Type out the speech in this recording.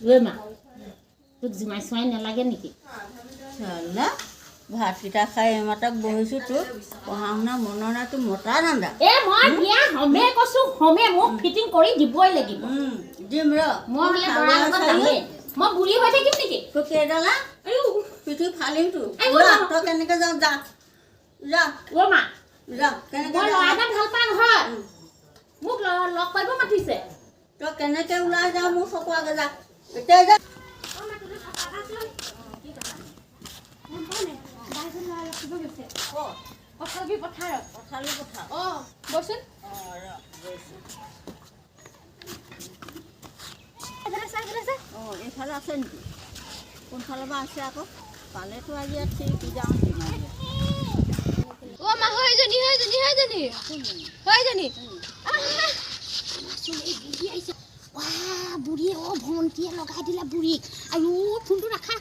ঐ মা তোক জিমাই চোৱাই নালাগে নেকি চালা ভাতকেইটা খাই এমাতক বহিছোঁ তোৰ পঢ়া শুনা মনৰ নাই তোৰ মতা ধান্দা মই বিয়া হমে কৈছো হমে মোক ফিটিং কৰি দিবই লাগিব দিম ৰ মই বোলে দৰা লগত যামেই মই বুঢ়ী হৈ থাকিম নেকি তোৰ কেইডালা পিঠি ফালিম তোৰ তই কেনেকৈ যাওঁ যা যা ঐ মা যা কেনেকৈ মই ল'ৰা এটা ভাল পাওঁ নহয় মোক লগ কৰিব মাতিছে তই কেনেকৈ ওলাই যাওঁ মোৰ চকু আগে যা এতিয়া যা পথালী পথাৰত পথালি পথাৰ বচোন এইফালে আছে নেকি কোনফালৰ পৰা আছে আকৌ পালেতো আজি ইয়াত ঠিক যাওঁ মা হয়জনী বুঢ়ী ভণ্টিয়ে লগাই দিলে বুঢ়ীক আৰু ফোনটো ৰাখা